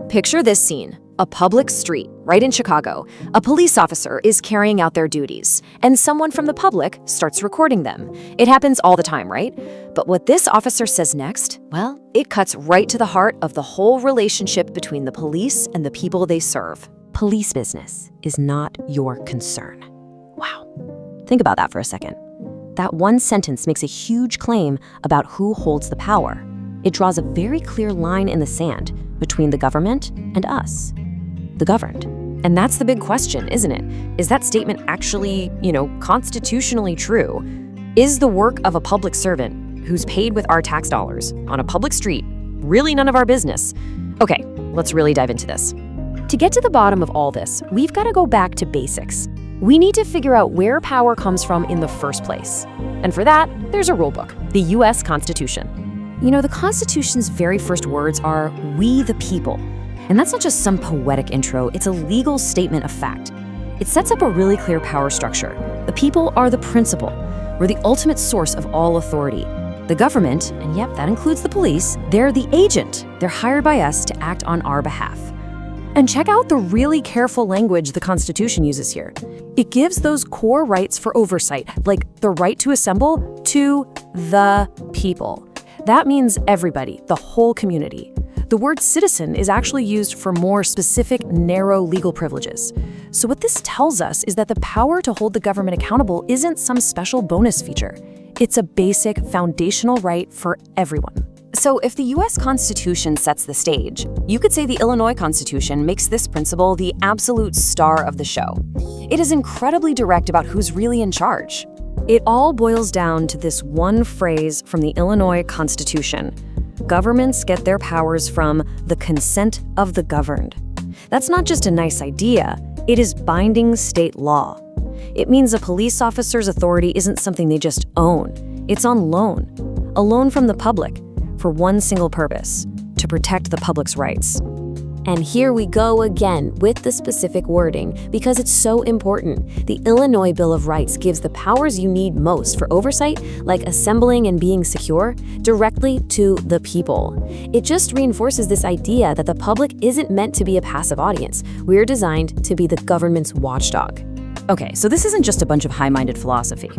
Picture this scene. A public street, right in Chicago. A police officer is carrying out their duties, and someone from the public starts recording them. It happens all the time, right? But what this officer says next, well, it cuts right to the heart of the whole relationship between the police and the people they serve. Police business is not your concern. Wow. Think about that for a second. That one sentence makes a huge claim about who holds the power. It draws a very clear line in the sand between the government and us, the governed. And that's the big question, isn't it? Is that statement actually, constitutionally true? Is the work of a public servant who's paid with our tax dollars on a public street really none of our business? Okay, let's really dive into this. To get to the bottom of all this, we've got to go back to basics. We need to figure out where power comes from in the first place. And for that, there's a rule book, the U.S. Constitution. The Constitution's very first words are, "We the people." And that's not just some poetic intro, it's a legal statement of fact. It sets up a really clear power structure. The people are the principal. We're the ultimate source of all authority. The government, and yep, that includes the police, they're the agent. They're hired by us to act on our behalf. And check out the really careful language the Constitution uses here. It gives those core rights for oversight, like the right to assemble, to the people. That means everybody, the whole community. The word citizen is actually used for more specific, narrow legal privileges. So what this tells us is that the power to hold the government accountable isn't some special bonus feature. It's a basic, foundational right for everyone. So if the U.S. Constitution sets the stage, you could say the Illinois Constitution makes this principle the absolute star of the show. It is incredibly direct about who's really in charge. It all boils down to this one phrase from the Illinois Constitution. Governments get their powers from the consent of the governed. That's not just a nice idea, it is binding state law. It means a police officer's authority isn't something they just own. It's on loan. A loan from the public, for one single purpose, to protect the public's rights. And here we go again with the specific wording, because it's so important. The Illinois Bill of Rights gives the powers you need most for oversight, like assembling and being secure, directly to the people. It just reinforces this idea that the public isn't meant to be a passive audience. We're designed to be the government's watchdog. Okay, so this isn't just a bunch of high-minded philosophy.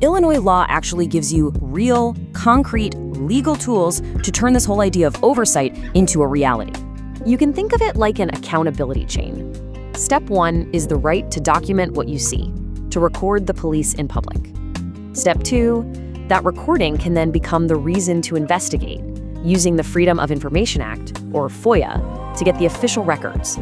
Illinois law actually gives you real, concrete, legal tools to turn this whole idea of oversight into a reality. You can think of it like an accountability chain. Step 1 is the right to document what you see, to record the police in public. Step 2, that recording can then become the reason to investigate, using the Freedom of Information Act, or FOIA, to get the official records.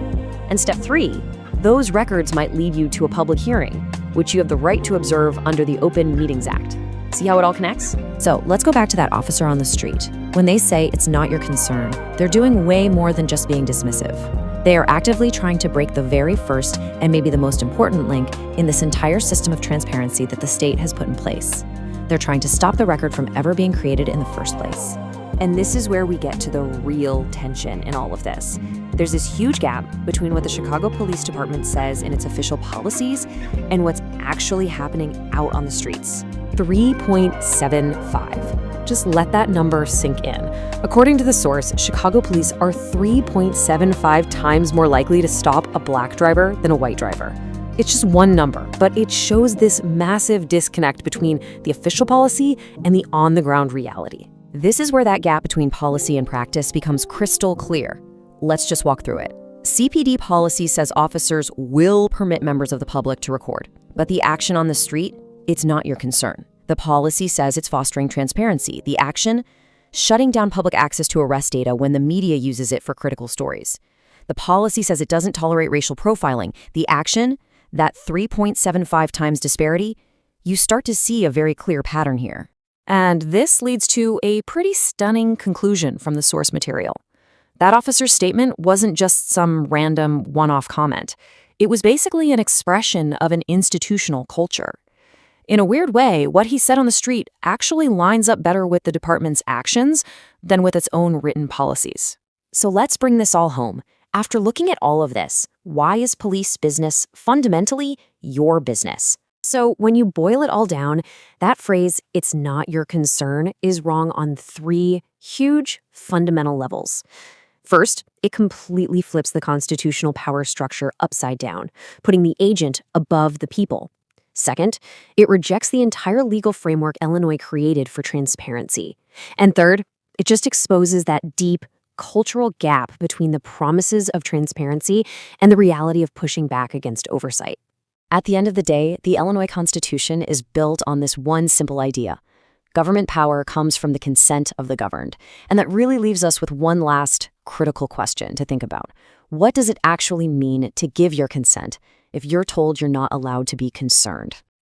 And step 3, those records might lead you to a public hearing, which you have the right to observe under the Open Meetings Act. See how it all connects? So let's go back to that officer on the street. When they say it's not your concern, they're doing way more than just being dismissive. They are actively trying to break the very first and maybe the most important link in this entire system of transparency that the state has put in place. They're trying to stop the record from ever being created in the first place. And this is where we get to the real tension in all of this. There's this huge gap between what the Chicago Police Department says in its official policies and what's actually happening out on the streets. 3.75. Just let that number sink in. According to the source, Chicago police are 3.75 times more likely to stop a black driver than a white driver. It's just one number, but it shows this massive disconnect between the official policy and the on-the-ground reality. This is where that gap between policy and practice becomes crystal clear. Let's just walk through it. CPD policy says officers will permit members of the public to record, but the action on the street, it's not your concern. The policy says it's fostering transparency. The action, shutting down public access to arrest data when the media uses it for critical stories. The policy says it doesn't tolerate racial profiling. The action, that 3.75 times disparity, you start to see a very clear pattern here. And this leads to a pretty stunning conclusion from the source material. That officer's statement wasn't just some random one-off comment. It was basically an expression of an institutional culture. In a weird way, what he said on the street actually lines up better with the department's actions than with its own written policies. So let's bring this all home. After looking at all of this, why is police business fundamentally your business? So when you boil it all down, that phrase, "it's not your concern," is wrong on 3 huge fundamental levels. First, it completely flips the constitutional power structure upside down, putting the agent above the people. Second, it rejects the entire legal framework Illinois created for transparency. And third, it just exposes that deep cultural gap between the promises of transparency and the reality of pushing back against oversight. At the end of the day, the Illinois Constitution is built on this one simple idea. Government power comes from the consent of the governed. And that really leaves us with one last critical question to think about. What does it actually mean to give your consent if you're told you're not allowed to be concerned?